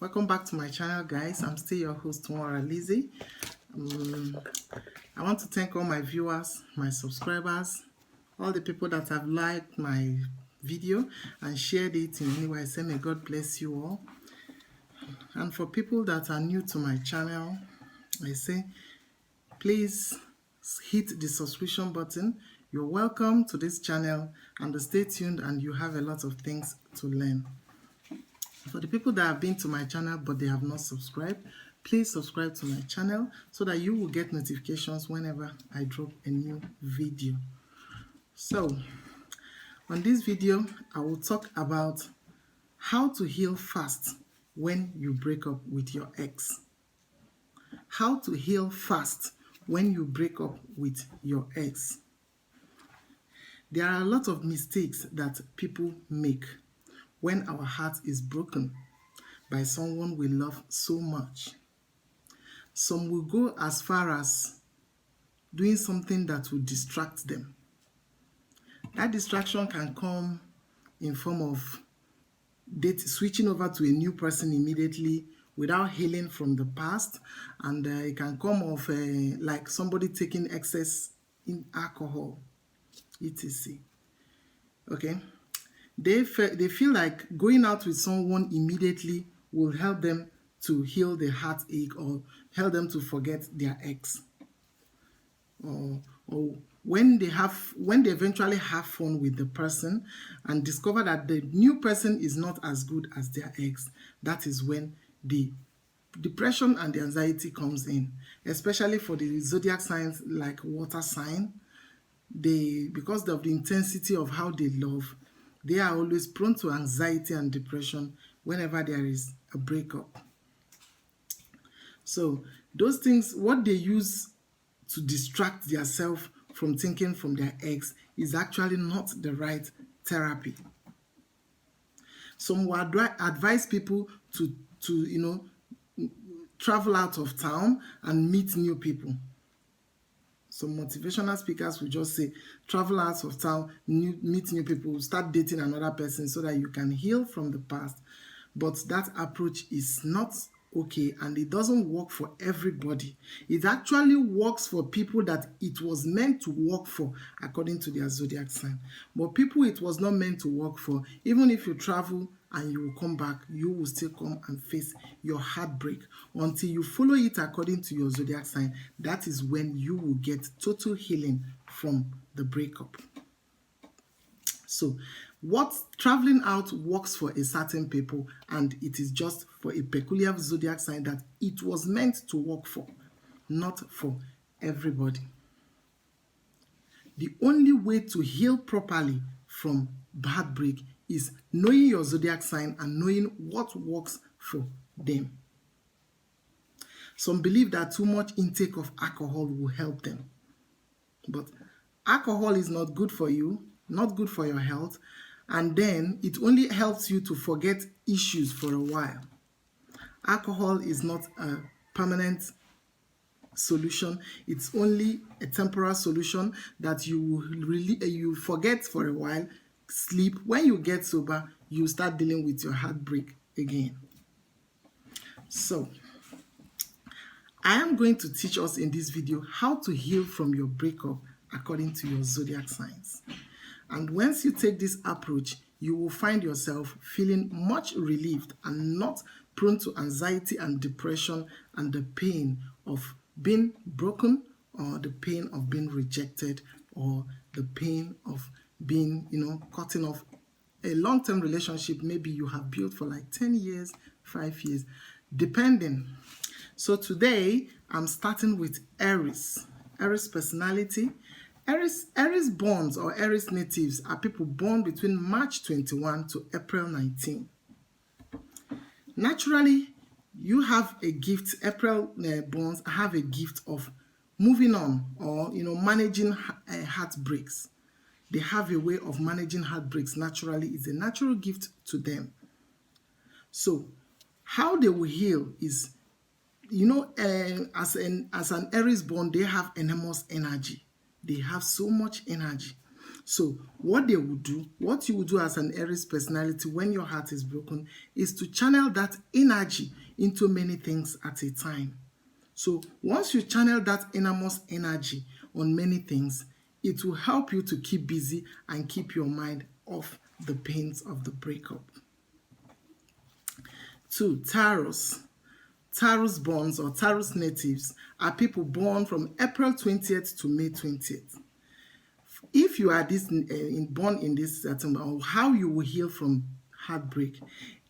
Welcome back to my channel, guys. I'm still your host, Mora Lizzie. I want to thank all my viewers, my subscribers, all the people that have liked my video and shared it in any way. I say may God bless you all. And for people that are new to my channel, I say please hit the subscription button. You're welcome to this channel, and stay tuned, and you have a lot of things to learn. For the people that have been to my channel but they have not subscribed, please subscribe to my channel so that you will get notifications whenever I drop a new video. So, on this video, I will talk about how to heal fast when you break up with your ex. How to heal fast when you break up with your ex. There are a lot of mistakes that people make when our heart is broken by someone we love so much. Some will go as far as doing something that will distract them. That distraction can come in form of switching over to a new person immediately without healing from the past, and it can come off like somebody taking excess in alcohol, etc. Okay. They feel like going out with someone immediately will help them to heal the heartache or help them to forget their ex. Or when they eventually have fun with the person and discover that the new person is not as good as their ex, that is when the depression and the anxiety comes in, especially for the zodiac signs like water sign. Because of the intensity of how they love, they are always prone to anxiety and depression whenever there is a breakup. So those things, what they use to distract themselves from thinking from their ex, is actually not the right therapy. Some would advise people to travel out of town and meet new people. Some motivational speakers will just say, travel out of town, meet new people, start dating another person so that you can heal from the past. But that approach is not okay, and it doesn't work for everybody. It actually works for people that it was meant to work for according to their zodiac sign. But people it was not meant to work for, even if you travel and you will come back, you will still come and face your heartbreak until you follow it according to your zodiac sign. That is when you will get total healing from the breakup. So, what traveling out works for a certain people, and it is just for a peculiar zodiac sign that it was meant to work for, not for everybody. The only way to heal properly from heartbreak is knowing your zodiac sign and knowing what works for them. Some believe that too much intake of alcohol will help them. But alcohol is not good for you, not good for your health, and then it only helps you to forget issues for a while. Alcohol is not a permanent solution. It's only a temporary solution that you forget for a while, sleep. When you get sober, you start dealing with your heartbreak again. So, I am going to teach us in this video how to heal from your breakup according to your zodiac signs. And once you take this approach, you will find yourself feeling much relieved and not prone to anxiety and depression and the pain of being broken, or the pain of being rejected, or the pain of being, cutting off a long-term relationship maybe you have built for like 10 years, 5 years, depending. So today, I'm starting with Aries. Aries personality. Aries borns or Aries natives are people born between March 21 to April 19. Naturally, you have a gift. April borns have a gift of moving on, or managing heartbreaks. They have a way of managing heartbreaks naturally. It's a natural gift to them. So how they will heal is, as an Aries born, they have enormous energy. They have so much energy. So what they will do, what you will do as an Aries personality when your heart is broken, is to channel that energy into many things at a time. So once you channel that innermost energy on many things, it will help you to keep busy and keep your mind off the pains of the breakup. 2. Taurus. Taurus borns or Taurus natives are people born from April 20th to May 20th. If you are born in this certain, or how you will heal from heartbreak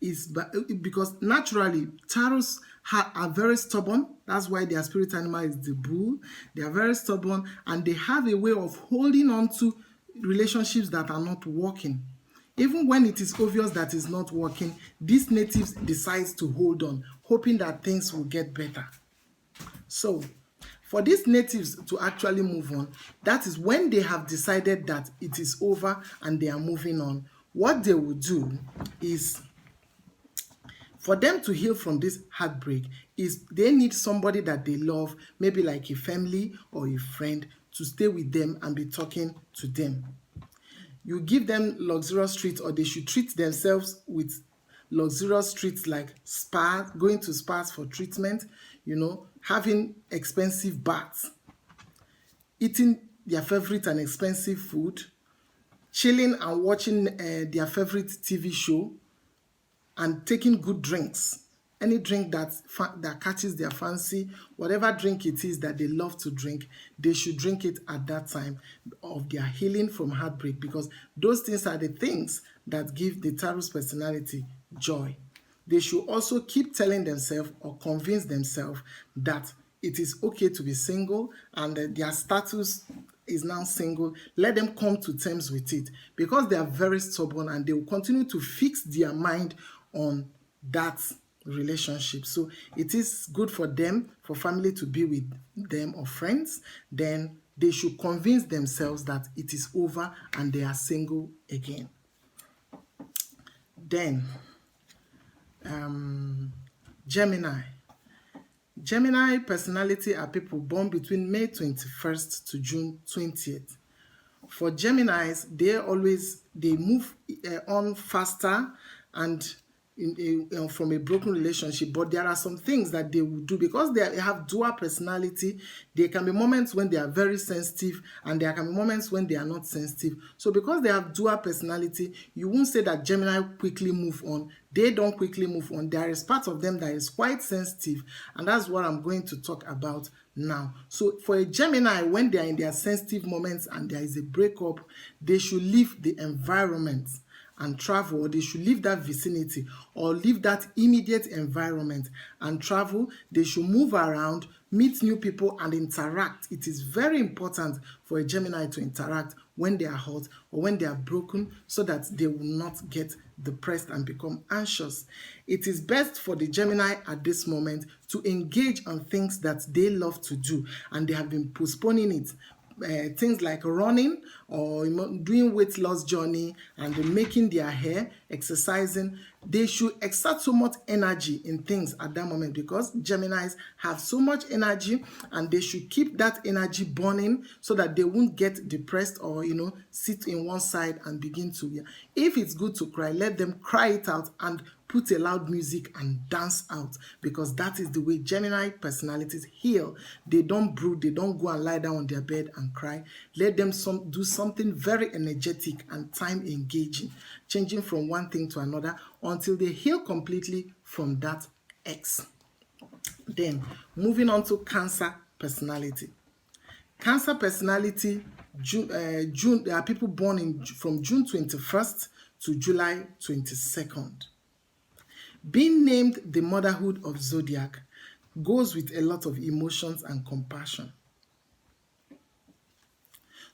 is because naturally Taurus are very stubborn. That's why their spirit animal is the bull. They are very stubborn and they have a way of holding on to relationships that are not working. Even when it is obvious that it's not working, these natives decide to hold on, hoping that things will get better. So for these natives to actually move on, that is when they have decided that it is over and they are moving on. What they will do is, for them to heal from this heartbreak, is they need somebody that they love, maybe like a family or a friend, to stay with them and be talking to them. You give them luxurious treats, or they should treat themselves with luxurious treats like spa, going to spas for treatment, having expensive baths, eating their favorite and expensive food, chilling and watching their favorite TV show, and taking good drinks. Any drink that catches their fancy, whatever drink it is that they love to drink, they should drink it at that time of their healing from heartbreak, because those things are the things that give the Taurus personality joy. They should also keep telling themselves or convince themselves that it is okay to be single and their status is now single. Let them come to terms with it, because they are very stubborn and they will continue to fix their mind on that relationship. So it is good for them, for family to be with them or friends. Then they should convince themselves that it is over and they are single again. Then Gemini. Gemini personality are people born between May 21st to June 20th. For Geminis, they move on faster and from a broken relationship, but there are some things that they will do because they have dual personality. There can be moments when they are very sensitive and there can be moments when they are not sensitive. So because they have dual personality, you won't say that Gemini quickly move on. They don't quickly move on. There is part of them that is quite sensitive, and that's what I'm going to talk about now. So for a Gemini, when they are in their sensitive moments and there is a breakup, they should leave the environment and travel, or they should leave that vicinity or leave that immediate environment and travel. They should move around, meet new people and interact. It is very important for a Gemini to interact when they are hot or when they are broken, so that they will not get depressed and become anxious. It is best for the Gemini at this moment to engage on things that they love to do and they have been postponing it. Things like running or doing weight loss journey and making their hair, exercising. They should exert so much energy in things at that moment, because Geminis have so much energy and they should keep that energy burning so that they won't get depressed or sit in one side and begin to, if it's good to cry, let them cry it out and put a loud music and dance out, because that is the way Gemini personalities heal. They don't brood, they don't go and lie down on their bed and cry. Let them do something very energetic and time engaging, changing from one thing to another until they heal completely from that X. Then moving on to Cancer personality. Cancer personality, there are people born from June 21st to July 22nd. Being named the motherhood of zodiac goes with a lot of emotions and compassion.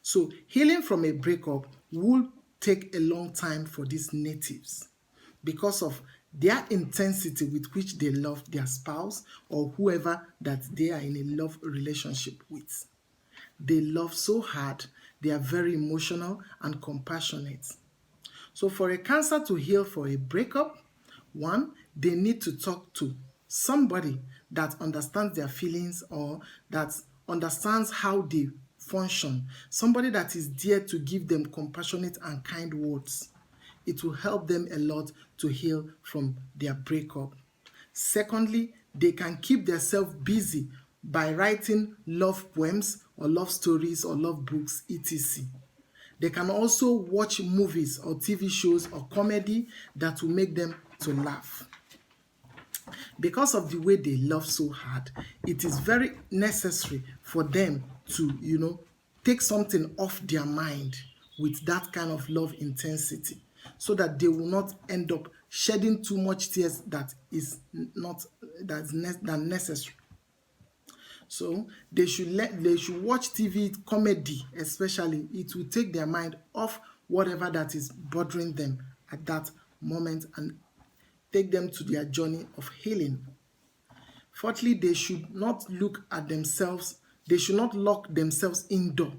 So healing from a breakup will take a long time for these natives because of their intensity with which they love their spouse or whoever that they are in a love relationship with. They love so hard, they are very emotional and compassionate. So for a Cancer to heal for a breakup, one, they need to talk to somebody that understands their feelings or that understands how they function, somebody that is there to give them compassionate and kind words. It will help them a lot to heal from their breakup. Secondly, they can keep themselves busy by writing love poems or love stories or love books, etc. They can also watch movies or TV shows or comedy that will make them to laugh. Because of the way they love so hard, it is very necessary for them to, take something off their mind with that kind of love intensity, so that they will not end up shedding too much tears that is not than necessary. So they should watch TV comedy, especially. It will take their mind off whatever that is bothering them at that moment and take them to their journey of healing. Fourthly, they should not look at themselves. They should not lock themselves indoor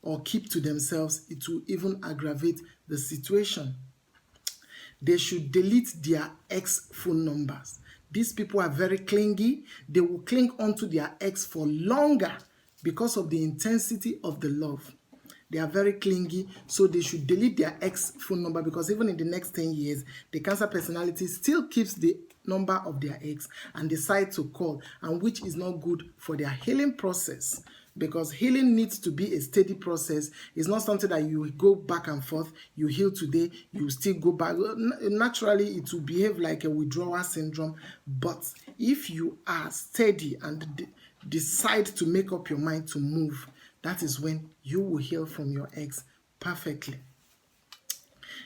or keep to themselves. It will even aggravate the situation. They should delete their ex phone numbers. These people are very clingy. They will cling onto their ex for longer because of the intensity of the love. They are very clingy, so they should delete their ex phone number, because even in the next 10 years, the Cancer personality still keeps the number of their ex and decide to call, and which is not good for their healing process, because healing needs to be a steady process. It's not something that you go back and forth. You heal today, you still go back. Naturally, it will behave like a withdrawal syndrome. But if you are steady and decide to make up your mind to move, that is when you will heal from your ex perfectly.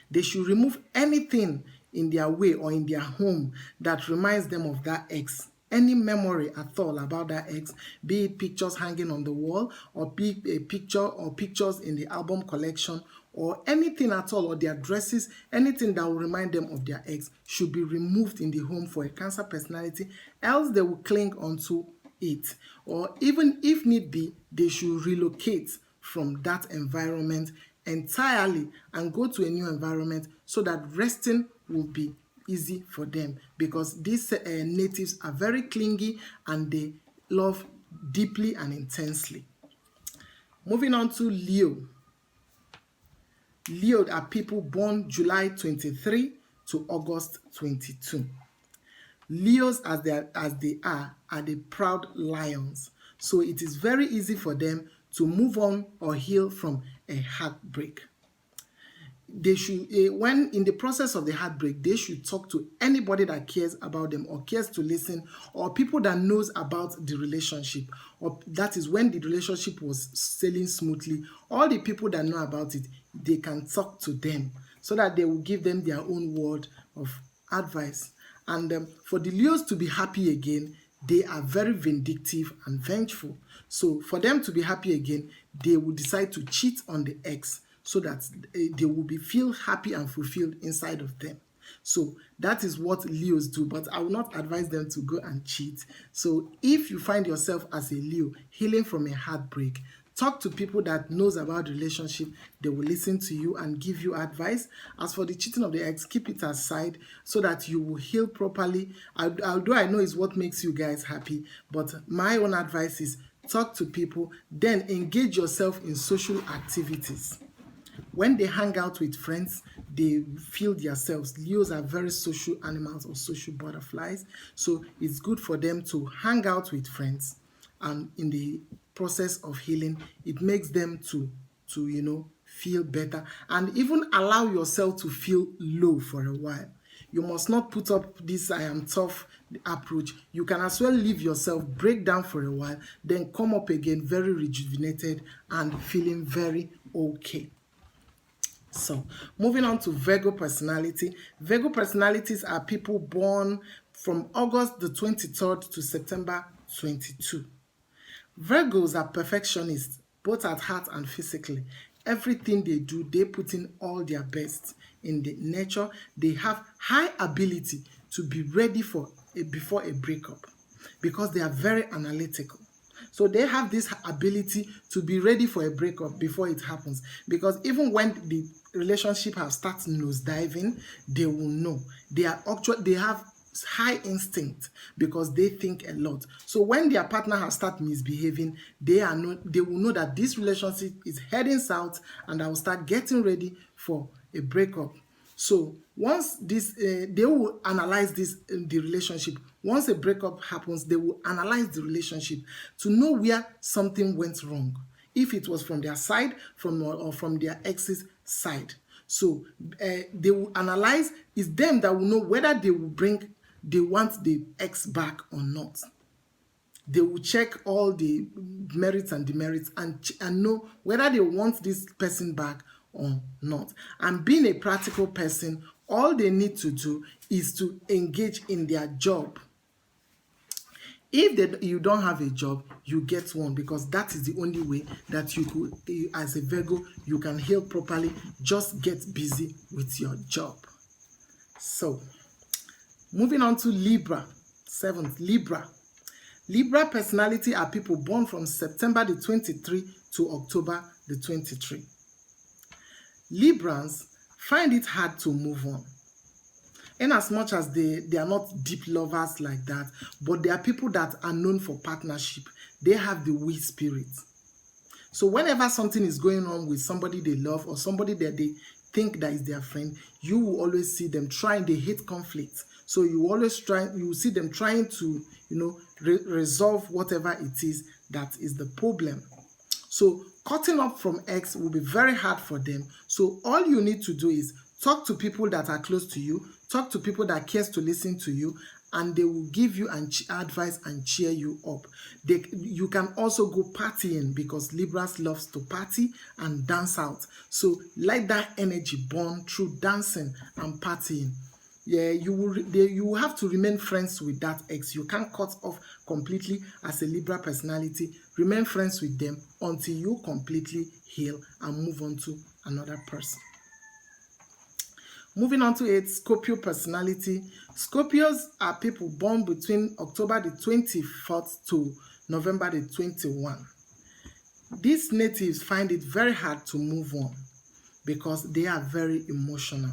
They should remove anything in their way or in their home that reminds them of that ex. Any memory at all about that ex, be it pictures hanging on the wall, or be a picture or pictures in the album collection, or anything at all, or their dresses, anything that will remind them of their ex, should be removed in the home for a Cancer personality, else they will cling onto it. Or even if need be, they should relocate from that environment entirely and go to a new environment, so that resting will be easy for them, because these natives are very clingy and they love deeply and intensely. Moving on to Leo. Leo are people born July 23 to August 22. Leos, as they are the proud lions. So it is very easy for them to move on or heal from a heartbreak. They should, when in the process of the heartbreak, they should talk to anybody that cares about them or cares to listen, or people that knows about the relationship, or that is when the relationship was sailing smoothly. All the people that know about it, they can talk to them so that they will give them their own word of advice. And for the Leos to be happy again, they are very vindictive and vengeful. So for them to be happy again, they will decide to cheat on the ex, so that they will feel happy and fulfilled inside of them. So that is what Leos do, but I will not advise them to go and cheat. So if you find yourself as a Leo healing from a heartbreak, talk to people that knows about the relationship. They will listen to you and give you advice. As for the cheating of the ex, keep it aside so that you will heal properly. Although I know it's what makes you guys happy, but my own advice is talk to people, then engage yourself in social activities. When they hang out with friends, they feel themselves. Leos are very social animals or social butterflies. So it's good for them to hang out with friends. And in the process of healing, it makes them to feel better. And even allow yourself to feel low for a while. You must not put up this I am tough approach. You can as well leave yourself, break down for a while, then come up again very rejuvenated and feeling very okay. So, moving on to Virgo personality. Virgo personalities are people born from August the 23rd to September 22. Virgos are perfectionists, both at heart and physically. Everything they do, they put in all their best. In the nature, they have high ability to be ready before a breakup, because they are very analytical. So they have this ability to be ready for a breakup before it happens, because even when the relationship has started nosediving, they will know. They have high instinct because they think a lot. So when their partner has started misbehaving, they will know that this relationship is heading south, and I will start getting ready for a breakup. So once this, they will analyze the relationship. Once a breakup happens, they will analyze the relationship to know where something went wrong. If it was from their side, or from their ex's side. So they will analyze. It's them that will know whether they want the ex back or not. They will check all the merits and demerits and know whether they want this person back or not. And being a practical person, all they need to do is to engage in their job. If you don't have a job, you get one, because that is the only way that you could, as a Virgo, you can heal properly. Just get busy with your job. So, moving on to Libra. 7th, Libra. Libra personality are people born from September the 23 to October the 23. Librans find it hard to move on. In as much as they are not deep lovers like that, but they are people that are known for partnership. They have the we spirit. So whenever something is going on with somebody they love or somebody that they think that is their friend, you will always see them trying. They hate conflict. So you will see them trying to, resolve whatever it is that is the problem. So cutting up from ex will be very hard for them. So all you need to do is talk to people that are close to you, talk to people that cares to listen to you, and they will give you advice and cheer you up. You can also go partying, because Libras loves to party and dance out. So let that energy burn through dancing and partying. Yeah, you will have to remain friends with that ex. You can't cut off completely as a Libra personality. Remain friends with them until you completely heal and move on to another person. Moving on to its Scorpio personality. Scorpios are people born between October the 24th to November the 21. These natives find it very hard to move on because they are very emotional.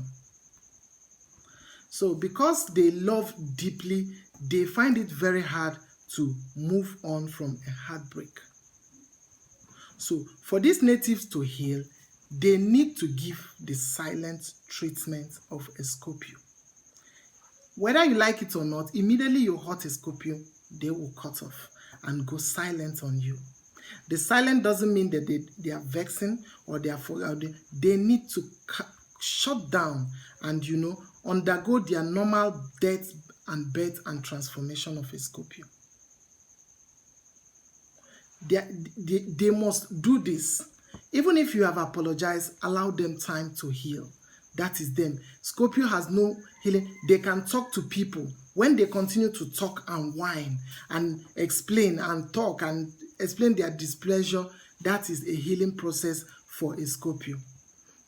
So because they love deeply, they find it very hard to move on from a heartbreak. So for these natives to heal, they need to give the silent treatment of a Scorpio. Whether you like it or not, immediately you hurt a Scorpio, they will cut off and go silent on you. The silent doesn't mean that they are vexing or they need to shut down and, undergo their normal death and birth and transformation of a Scorpio. They must do this. Even if you have apologized, allow them time to heal. That is them. Scorpio has no healing. They can talk to people. When they continue to talk and whine and explain and talk and explain their displeasure, that is a healing process for a Scorpio.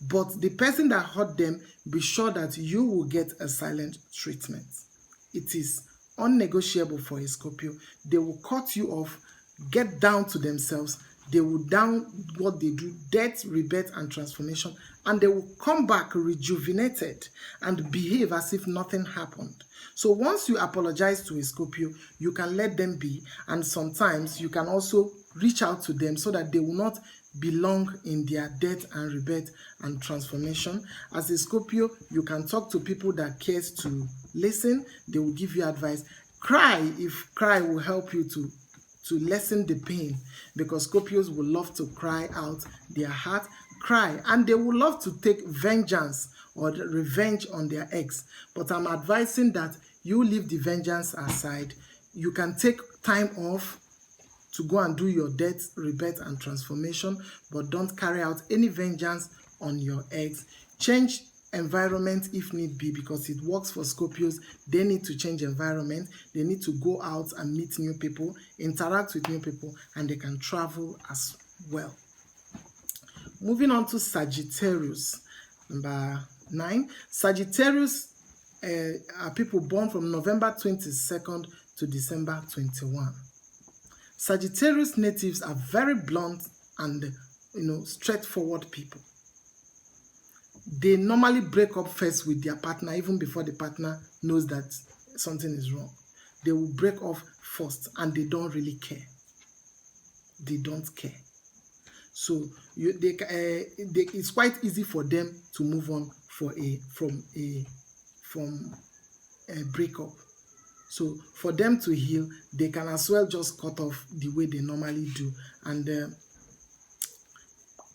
But the person that hurt them, be sure that you will get a silent treatment. It is unnegotiable for a Scorpio. They will cut you off, get down to themselves. They will down what they do, death, rebirth, and transformation, and they will come back rejuvenated and behave as if nothing happened. So once you apologize to a Scorpio, you can let them be, and sometimes you can also reach out to them so that they will not belong in their death and rebirth and transformation. As a Scorpio, you can talk to people that cares to listen. They will give you advice. Cry if cry will help you to lessen the pain, because Scorpios will love to cry out their heart, cry, and they will love to take vengeance or revenge on their ex. But I'm advising that you leave the vengeance aside. You can take time off to go and do your death, rebirth, and transformation, but don't carry out any vengeance on your ex. Change environment if need be, because it works for Scorpios. They need to change environment. They need to go out and meet new people, interact with new people, and they can travel as well. Moving on to Sagittarius, number 9. Sagittarius are people born from November 22nd to December 21. Sagittarius natives are very blunt and straightforward people. They normally break up first with their partner, even before the partner knows that something is wrong. They will break off first, and they don't really care. They don't care. So it's quite easy for them to move on from a breakup. So for them to heal, they can as well just cut off the way they normally do, and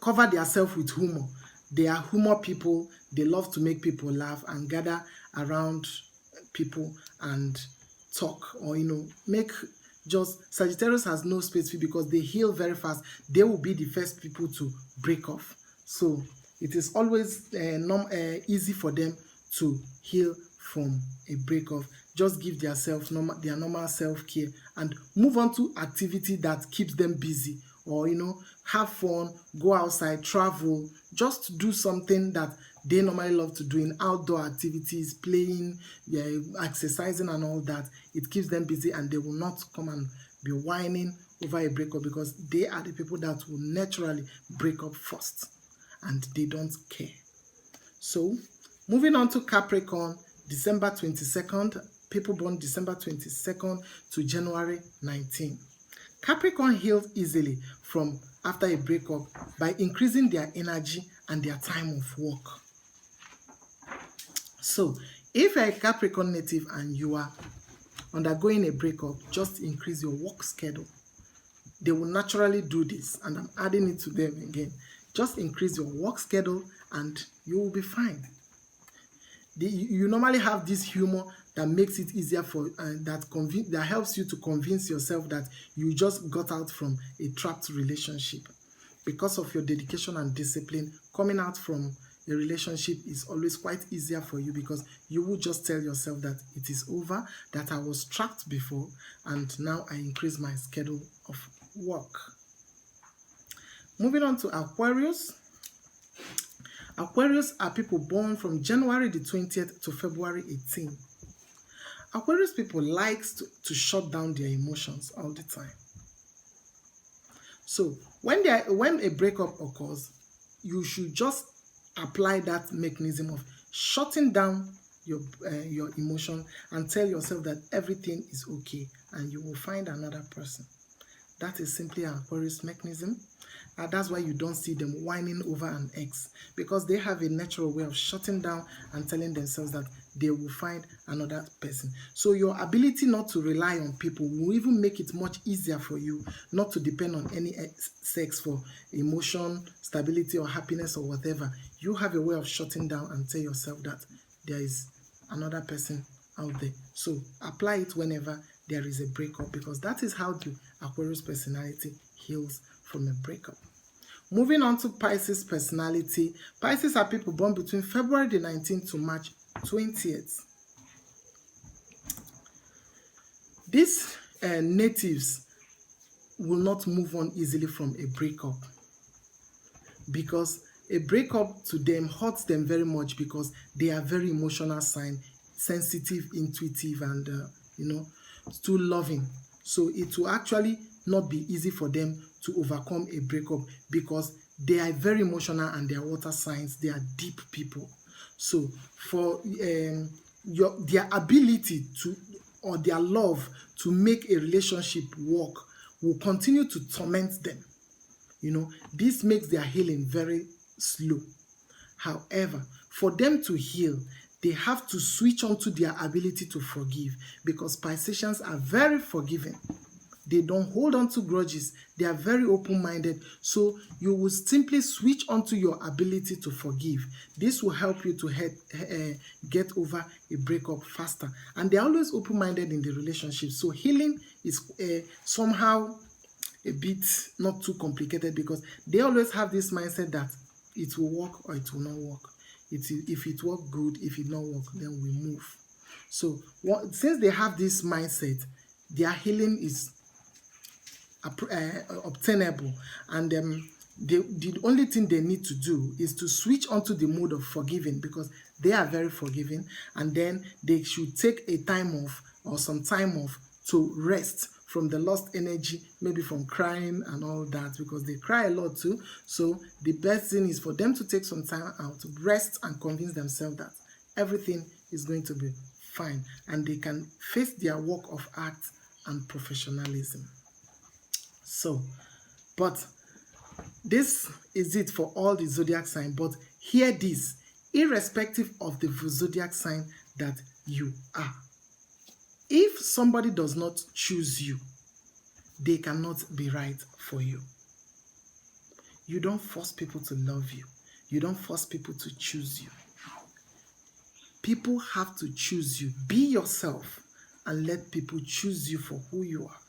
cover themselves with humor. They are humor people. They love to make people laugh and gather around people and talk, or make just Sagittarius has no space because they heal very fast. They will be the first people to break off. So it is always easy for them to heal from a breakup. Just give themselves their normal self-care and move on to activity that keeps them busy, or have fun, go outside, travel, just do something that they normally love to do in outdoor activities, playing, exercising and all that. It keeps them busy, and they will not come and be whining over a breakup, because they are the people that will naturally break up first, and they don't care. So moving on to Capricorn, December 22nd, people born December 22nd to January 19. Capricorn heals easily from after a breakup by increasing their energy and their time of work. So if you're a Capricorn native and you are undergoing a breakup, just increase your work schedule. They will naturally do this, and I'm adding it to them again. Just increase your work schedule and you will be fine. You normally have this humor that makes it easier for that helps you to convince yourself that you just got out from a trapped relationship. Because of your dedication and discipline, coming out from a relationship is always quite easier for you, because you will just tell yourself that it is over, that I was trapped before, and now I increase my schedule of work. Moving on to Aquarius. Aquarius are people born from January the 20th to February 18th. Aquarius people likes to shut down their emotions all the time. So when a breakup occurs, you should just apply that mechanism of shutting down your emotion and tell yourself that everything is okay and you will find another person. That is simply an Aquarius mechanism. And that's why you don't see them whining over an ex, because they have a natural way of shutting down and telling themselves that they will find another person. So your ability not to rely on people will even make it much easier for you not to depend on any sex for emotion, stability, or happiness, or whatever. You have a way of shutting down and tell yourself that there is another person out there. So apply it whenever there is a breakup, because that is how the Aquarius personality heals from a breakup. Moving on to Pisces personality. Pisces are people born between February the 19th to March 20th. These natives will not move on easily from a breakup, because a breakup to them hurts them very much, because they are very emotional sign, sensitive, intuitive, and too loving. So it will actually not be easy for them to overcome a breakup, because they are very emotional and they are water signs. They are deep people. So for their ability to, or their love to make a relationship work will continue to torment them. This makes their healing very slow. However, for them to heal, they have to switch on to their ability to forgive, because Pisceans are very forgiving. They don't hold on to grudges. They are very open-minded. So you will simply switch onto your ability to forgive. This will help you to get over a breakup faster. And they're always open-minded in the relationship. So healing is somehow a bit not too complicated, because they always have this mindset that it will work or it will not work. If it works, good. If it not work, then we move. So since they have this mindset, their healing is obtainable, and the only thing they need to do is to switch onto the mode of forgiving, because they are very forgiving, and then they should take a time off or some time off to rest from the lost energy, maybe from crying and all that, because they cry a lot too. So the best thing is for them to take some time out to rest and convince themselves that everything is going to be fine, and they can face their work of art and professionalism. So, but this is it for all the zodiac sign. But hear this, irrespective of the zodiac sign that you are, if somebody does not choose you, they cannot be right for you. You don't force people to love you. You don't force people to choose you. People have to choose you. Be yourself and let people choose you for who you are.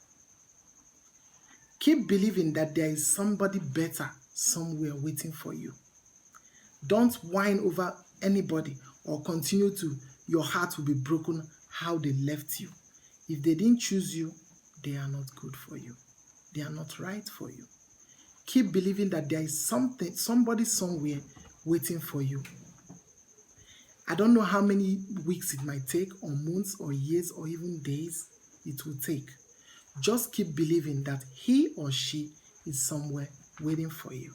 Keep believing that there is somebody better somewhere waiting for you. Don't whine over anybody or continue to, your heart will be broken how they left you. If they didn't choose you, they are not good for you. They are not right for you. Keep believing that there is somebody somewhere waiting for you. I don't know how many weeks it might take, or months, or years, or even days it will take. Just keep believing that he or she is somewhere waiting for you.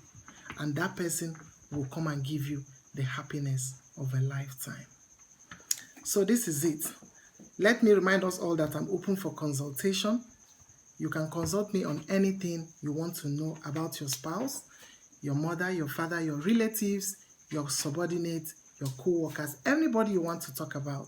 And that person will come and give you the happiness of a lifetime. So this is it. Let me remind us all that I'm open for consultation. You can consult me on anything you want to know about your spouse, your mother, your father, your relatives, your subordinates, your co-workers, anybody you want to talk about.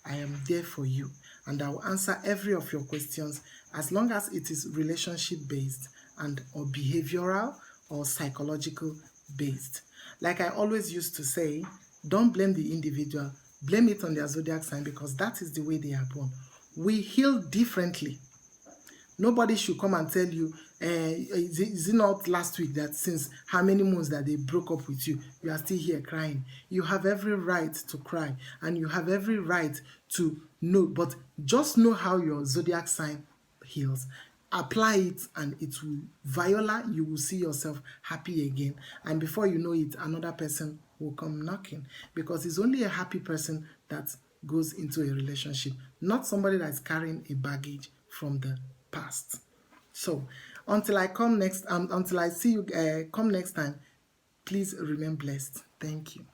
I am there for you, and I will answer every of your questions as long as it is relationship based and or behavioral or psychological based. Like I always used to say, don't blame the individual, blame it on their zodiac sign, because that is the way they are born. We heal differently. Nobody should come and tell you, is it not last week that since how many months that they broke up with you, you are still here crying? You have every right to cry, and you have every right to know, but just know how your zodiac sign heals. Apply it, and it will, Viola, you will see yourself happy again. And before you know it, another person will come knocking, because it's only a happy person that goes into a relationship, not somebody that's carrying a baggage from the past. So until I come next, until I see you come next time, please remain blessed. Thank you.